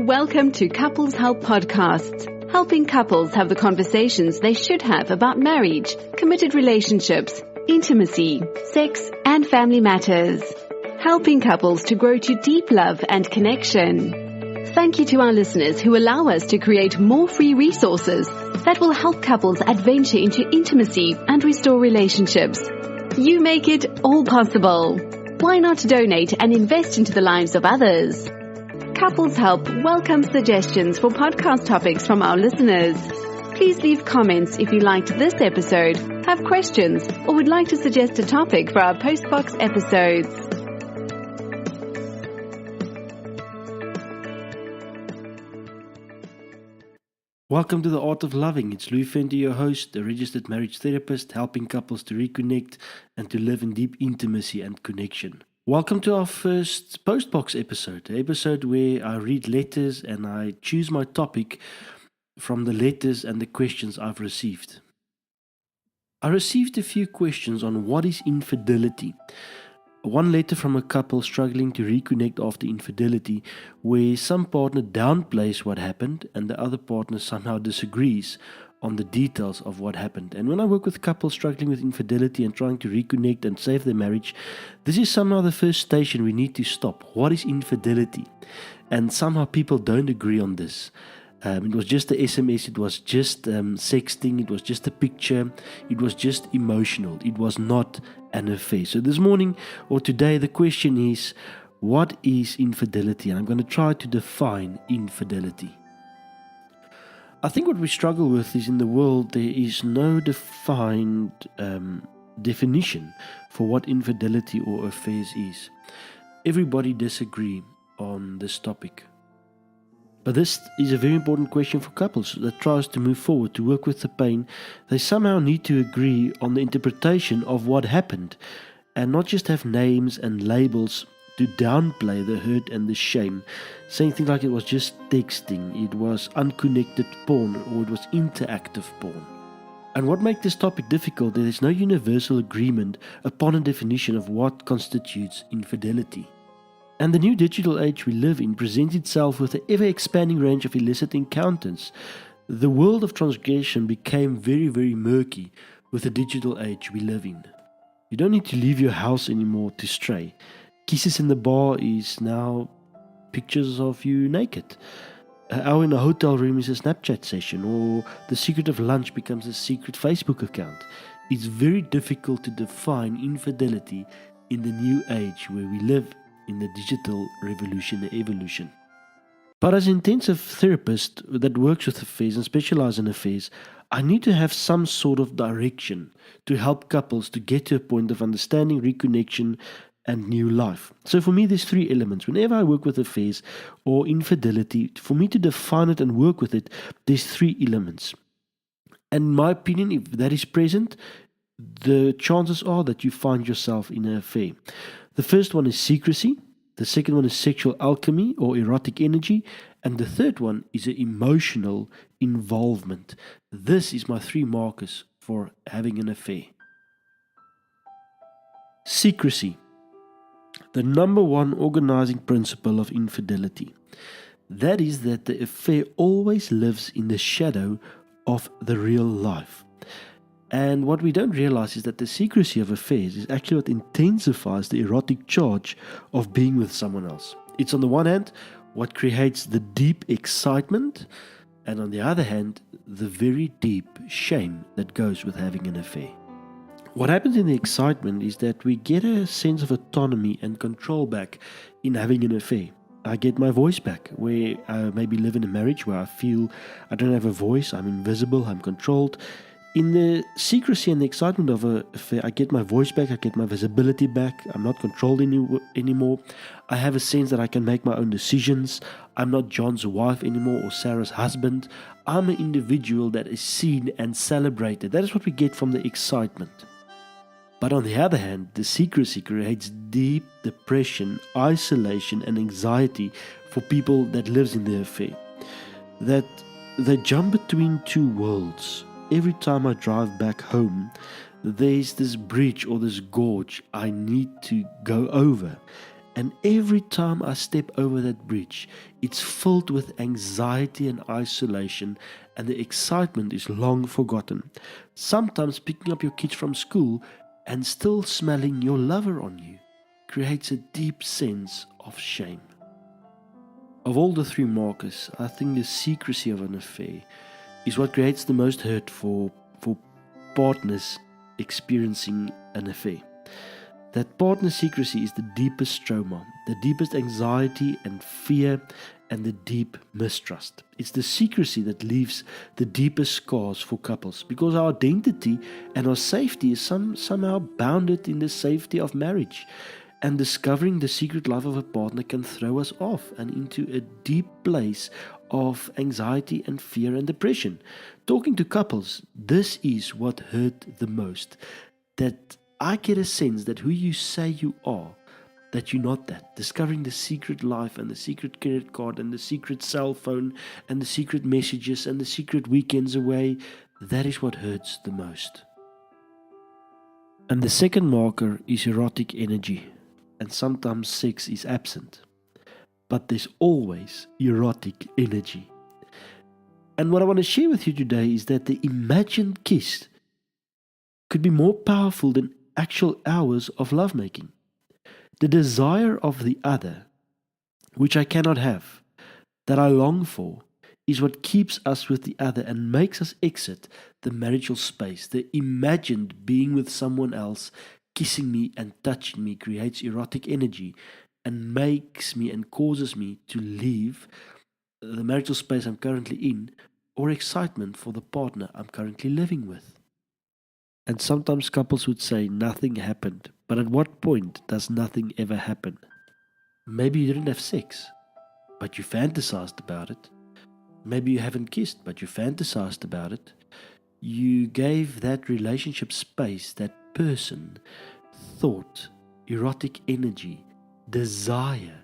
Welcome to Couples Help Podcasts, helping couples have the conversations they should have about marriage, committed relationships, intimacy, sex, and family matters. Helping couples to grow to deep love and connection. Thank you to our listeners who allow us to create more free resources that will help couples adventure into intimacy and restore relationships. You make it all possible. Why not donate and invest into the lives of others? Couples Help welcomes suggestions for podcast topics from our listeners. Please leave comments if you liked this episode, have questions, or would like to suggest a topic for our Postbox episodes. Welcome to The Art of Loving. It's Louis Fenty, your host, a registered marriage therapist, helping couples to reconnect and to live in deep intimacy and connection. Welcome to our first Postbox episode, the episode where I read letters and I choose my topic from the letters and the questions I've received. I received a few questions on what is infidelity. One letter from a couple struggling to reconnect after infidelity, where some partner downplays what happened and the other partner somehow disagrees on the details of what happened. And when I work with couples struggling with infidelity and trying to reconnect and save their marriage, this is somehow the first station we need to stop. What is infidelity? And somehow people don't agree on this. It was just the SMS, it was just sexting, it was just a picture, it was just emotional, it was not an affair. So this morning or today the question is, what is infidelity? And I'm going to try to define infidelity. I think what we struggle with is in the world there is no defined definition for what infidelity or affairs is. Everybody disagrees on this topic. But this is a very important question for couples that tries to move forward, to work with the pain. They somehow need to agree on the interpretation of what happened and not just have names and labels to downplay the hurt and the shame, saying things like it was just texting, it was unconnected porn, or it was interactive porn. And what makes this topic difficult, there is no universal agreement upon a definition of what constitutes infidelity. And the new digital age we live in presents itself with an ever-expanding range of illicit encounters. The world of transgression became very, very murky with the digital age we live in. You don't need to leave your house anymore to stray. Kisses in the bar is now pictures of you naked. An hour in a hotel room is a Snapchat session, or the secret of lunch becomes a secret Facebook account. It's very difficult to define infidelity in the new age where we live in the digital revolution, the evolution. But as an intensive therapist that works with affairs and specializes in affairs, I need to have some sort of direction to help couples to get to a point of understanding, reconnection, and new life. So for me, there's three elements. Whenever I work with affairs or infidelity, for me to define it and work with it, there's three elements. And in my opinion, if that is present, the chances are that you find yourself in an affair. The first one is secrecy, the second one is sexual alchemy or erotic energy, and the third one is an emotional involvement. This is my three markers for having an affair. Secrecy, the number one organizing principle of infidelity. That is that the affair always lives in the shadow of the real life. And what we don't realize is that the secrecy of affairs is actually what intensifies the erotic charge of being with someone else. It's on the one hand what creates the deep excitement, and on the other hand, the very deep shame that goes with having an affair. What happens in the excitement is that we get a sense of autonomy and control back in having an affair. I get my voice back, where I maybe live in a marriage where I feel I don't have a voice, I'm invisible, I'm controlled. In the secrecy and the excitement of an affair, I get my voice back, I get my visibility back, I'm not controlled anymore. I have a sense that I can make my own decisions. I'm not John's wife anymore or Sarah's husband. I'm an individual that is seen and celebrated. That is what we get from the excitement. But on the other hand, the secrecy creates deep depression, isolation and anxiety for people that lives in their affair. That they jump between two worlds. Every time I drive back home, there's this bridge or this gorge I need to go over. And every time I step over that bridge, it's filled with anxiety and isolation, and the excitement is long forgotten. Sometimes picking up your kids from school and still smelling your lover on you creates a deep sense of shame. Of all the three markers, I think the secrecy of an affair is what creates the most hurt for partners experiencing an affair. That partner secrecy is the deepest trauma, the deepest anxiety and fear, and the deep mistrust. It's the secrecy that leaves the deepest scars for couples, because our identity and our safety is somehow bounded in the safety of marriage. And discovering the secret life of a partner can throw us off and into a deep place of anxiety and fear and depression. Talking to couples, this is what hurt the most. That I get a sense that who you say you are, that you're not that. Discovering the secret life and the secret credit card and the secret cell phone and the secret messages and the secret weekends away, that is what hurts the most. And the second marker is erotic energy. And sometimes sex is absent. But there's always erotic energy. And what I want to share with you today is that the imagined kiss could be more powerful than actual hours of lovemaking. The desire of the other, which I cannot have, that I long for, is what keeps us with the other and makes us exit the marital space. The imagined being with someone else, kissing me and touching me, creates erotic energy and makes me and causes me to leave the marital space I'm currently in, or excitement for the partner I'm currently living with. And sometimes couples would say nothing happened, but at what point does nothing ever happen? Maybe you didn't have sex, but you fantasized about it. Maybe you haven't kissed, but you fantasized about it. You gave that relationship space, that person, thought, erotic energy, desire,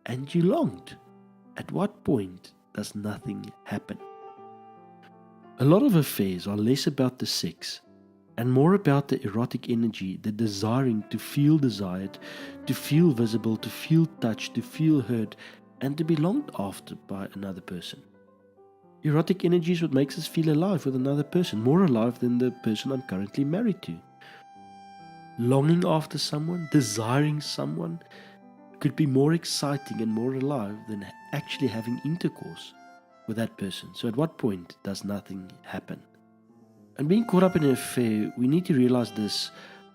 and you longed. At what point does nothing happen? A lot of affairs are less about the sex and more about the erotic energy, the desiring to feel desired, to feel visible, to feel touched, to feel heard, and to be longed after by another person. Erotic energy is what makes us feel alive with another person, more alive than the person I'm currently married to. Longing after someone, desiring someone, could be more exciting and more alive than actually having intercourse with that person. So at what point does nothing happen? And being caught up in an affair, we need to realize this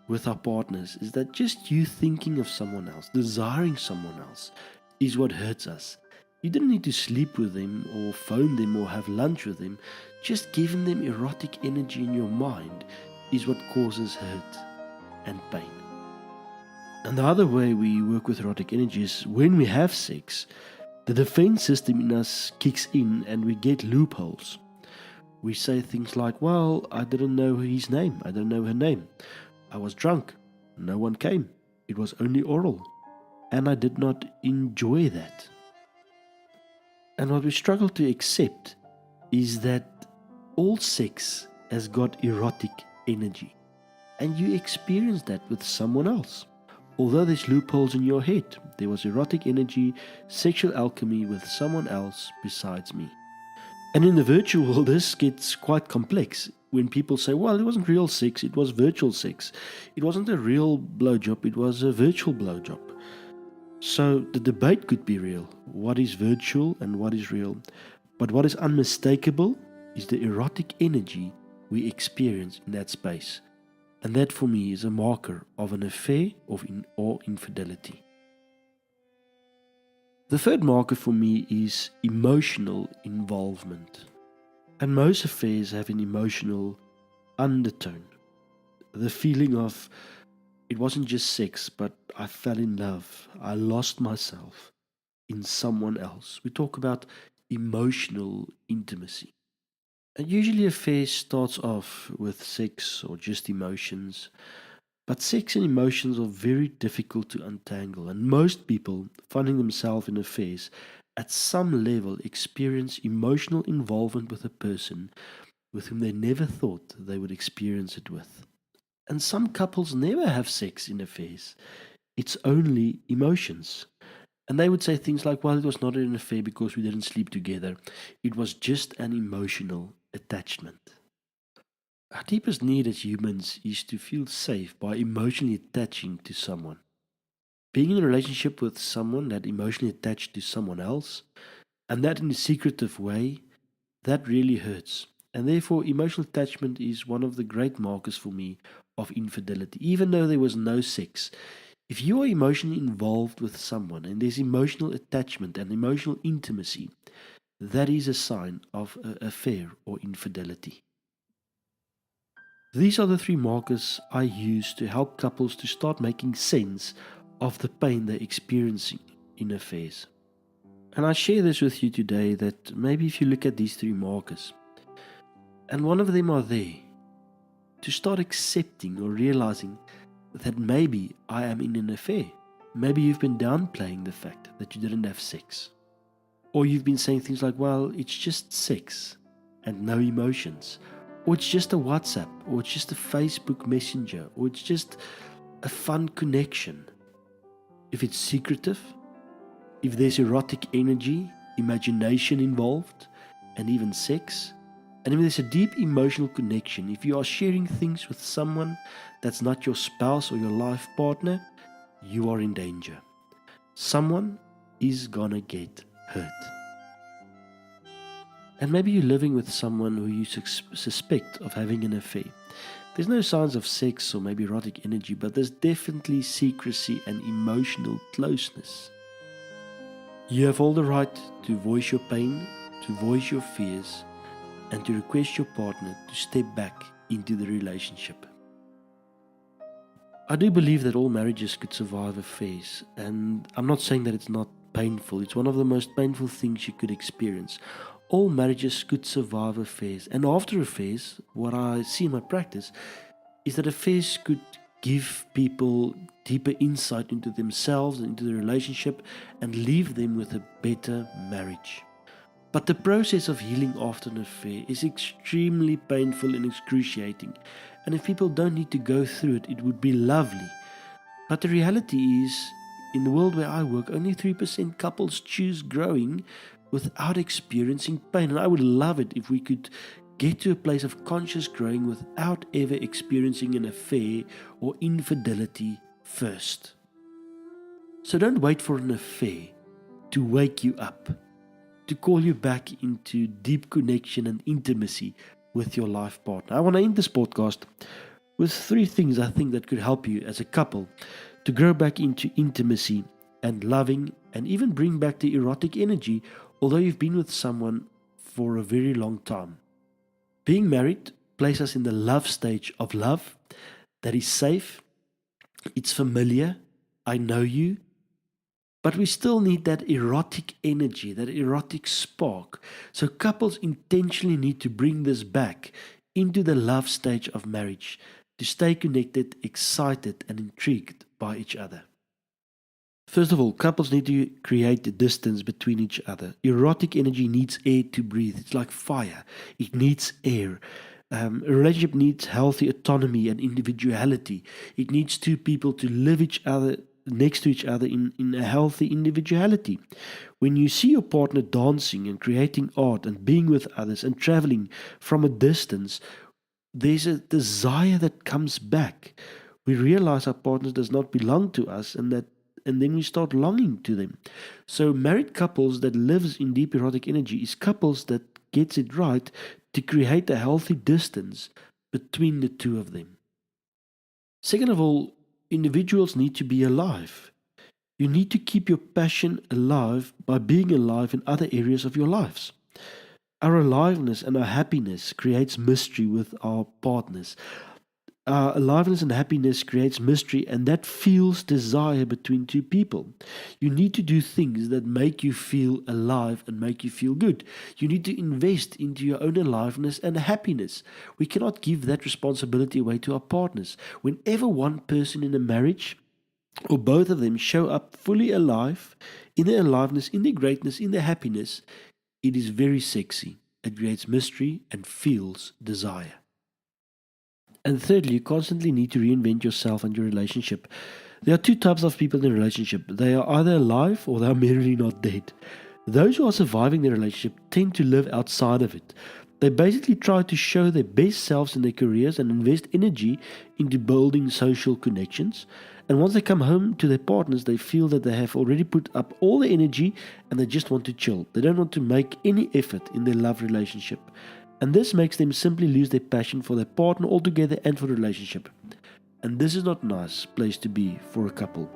with our partners, is that just you thinking of someone else, desiring someone else, is what hurts us. You didn't need to sleep with them or phone them or have lunch with them. Just giving them erotic energy in your mind is what causes hurt and pain. And the other way we work with erotic energy is when we have sex, the defense system in us kicks in and we get loopholes. We say things like, well, I didn't know his name, I didn't know her name. I was drunk, no one came, it was only oral, and I did not enjoy that. And what we struggle to accept is that all sex has got erotic energy, and you experience that with someone else. Although there's loopholes in your head, there was erotic energy, sexual alchemy with someone else besides me. And in the virtual world, this gets quite complex. When people say, well, it wasn't real sex, it was virtual sex. It wasn't a real blowjob, it was a virtual blowjob. So the debate could be real. What is virtual and what is real? But what is unmistakable is the erotic energy we experience in that space. And that for me is a marker of an affair or infidelity. The third marker for me is emotional involvement. And most affairs have an emotional undertone. The feeling of it wasn't just sex, but I fell in love. I lost myself in someone else. We talk about emotional intimacy. And usually affair starts off with sex or just emotions. But sex and emotions are very difficult to untangle, and most people finding themselves in affairs at some level experience emotional involvement with a person with whom they never thought they would experience it with. And some couples never have sex in affairs. It's only emotions. And they would say things like, well, it was not an affair because we didn't sleep together. It was just an emotional attachment. Our deepest need as humans is to feel safe by emotionally attaching to someone. Being in a relationship with someone that emotionally attached to someone else, and that in a secretive way, that really hurts. And therefore, emotional attachment is one of the great markers for me of infidelity, even though there was no sex. If you are emotionally involved with someone and there's emotional attachment and emotional intimacy, that is a sign of an affair or infidelity. These are the three markers I use to help couples to start making sense of the pain they're experiencing in affairs. And I share this with you today that maybe if you look at these three markers, and one of them are there, to start accepting or realizing that maybe I am in an affair. Maybe you've been downplaying the fact that you didn't have sex. Or you've been saying things like, well, it's just sex and no emotions. Or it's just a WhatsApp, or it's just a Facebook Messenger, or it's just a fun connection. If it's secretive, if there's erotic energy, imagination involved, and even sex, and if there's a deep emotional connection, if you are sharing things with someone that's not your spouse or your life partner, you are in danger. Someone is gonna get hurt. And maybe you're living with someone who you suspect of having an affair. There's no signs of sex or maybe erotic energy, but there's definitely secrecy and emotional closeness. You have all the right to voice your pain, to voice your fears, and to request your partner to step back into the relationship. I do believe that all marriages could survive affairs, and I'm not saying that it's not painful. It's one of the most painful things you could experience. All marriages could survive affairs, and after affairs, what I see in my practice is that affairs could give people deeper insight into themselves and into the relationship and leave them with a better marriage. But the process of healing after an affair is extremely painful and excruciating, and if people don't need to go through it, it would be lovely. But the reality is, in the world where I work, only 3% couples choose growing without experiencing pain. And I would love it if we could get to a place of conscious growing without ever experiencing an affair or infidelity first. So don't wait for an affair to wake you up, to call you back into deep connection and intimacy with your life partner. I want to end this podcast with 3 things I think that could help you as a couple to grow back into intimacy and loving and even bring back the erotic energy, although you've been with someone for a very long time. Being married places us in the love stage of love that is safe, it's familiar, I know you, but we still need that erotic energy, that erotic spark. So couples intentionally need to bring this back into the love stage of marriage to stay connected, excited, and intrigued by each other. First of all, couples need to create a distance between each other. Erotic energy needs air to breathe. It's like fire. It needs air. A relationship needs healthy autonomy and individuality. It needs 2 people to live each other next to each other in a healthy individuality. When you see your partner dancing and creating art and being with others and traveling from a distance, there's a desire that comes back. We realize our partner does not belong to us, and then we start longing to them. So married couples that lives in deep erotic energy is couples that gets it right to create a healthy distance between the 2 of them. Second of all, individuals need to be alive. You need to keep your passion alive by being alive in other areas of your lives. Our aliveness and our happiness creates mystery with our partners. Our aliveness and happiness creates mystery, and that fuels desire between 2 people. You need to do things that make you feel alive and make you feel good. You need to invest into your own aliveness and happiness. We cannot give that responsibility away to our partners. Whenever one person in a marriage or both of them show up fully alive, in their aliveness, in their greatness, in their happiness, it is very sexy. It creates mystery and fuels desire. And thirdly, you constantly need to reinvent yourself and your relationship. There are two types of people in a relationship. They are either alive or they are merely not dead. Those who are surviving their relationship tend to live outside of it. They basically try to show their best selves in their careers and invest energy into building social connections. And once they come home to their partners, they feel that they have already put up all the energy and they just want to chill. They don't want to make any effort in their love relationship. And this makes them simply lose their passion for their partner altogether and for the relationship. And this is not a nice place to be for a couple.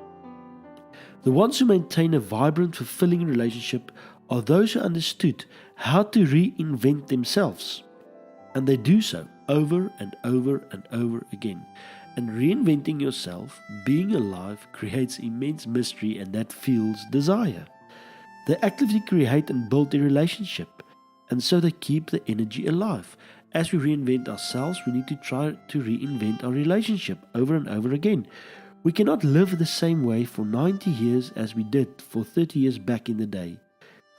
The ones who maintain a vibrant, fulfilling relationship are those who understood how to reinvent themselves. And they do so over and over and over again. And reinventing yourself, being alive, creates immense mystery, and that fuels desire. They actively create and build a relationship, and so they keep the energy alive. As we reinvent ourselves, we need to try to reinvent our relationship over and over again. We cannot live the same way for 90 years as we did for 30 years back in the day.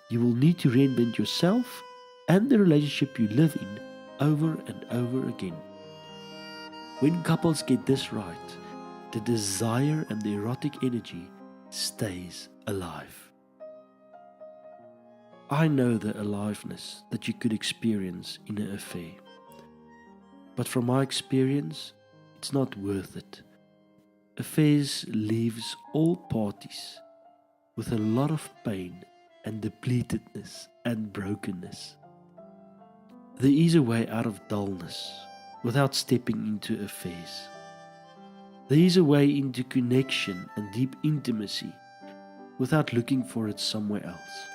You will need to reinvent yourself and the relationship you live in over and over again. When couples get this right, the desire and the erotic energy stays alive. I know the aliveness that you could experience in an affair. But from my experience, it's not worth it. Affairs leaves all parties with a lot of pain and depletedness and brokenness. There is a way out of dullness without stepping into affairs. There is a way into connection and deep intimacy without looking for it somewhere else.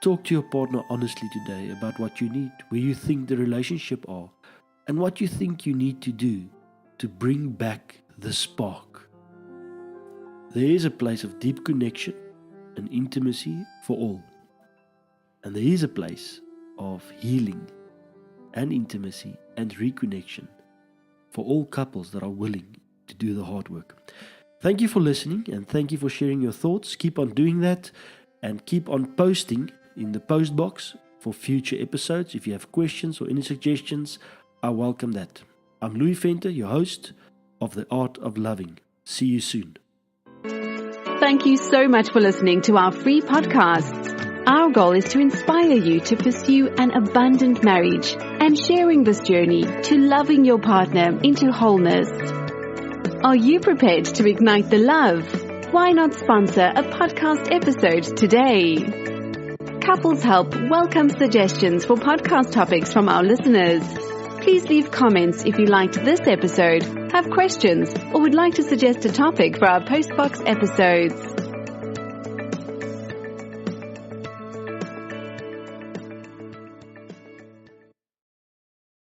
Talk to your partner honestly today about what you need, where you think the relationship are, and what you think you need to do to bring back the spark. There is a place of deep connection and intimacy for all. And there is a place of healing and intimacy and reconnection for all couples that are willing to do the hard work. Thank you for listening, and thank you for sharing your thoughts. Keep on doing that, and keep on posting in the post box for future episodes. If you have questions or any suggestions, I welcome that. I'm Louis Venter, your host of The Art of Loving. See you soon. Thank you so much for listening to our free podcasts. Our goal is to inspire you to pursue an abundant marriage and sharing this journey to loving your partner into wholeness. Are you prepared to ignite the love? Why not sponsor a podcast episode today? Couples Help welcomes suggestions for podcast topics from our listeners. Please leave comments if you liked this episode, have questions, or would like to suggest a topic for our postbox episodes.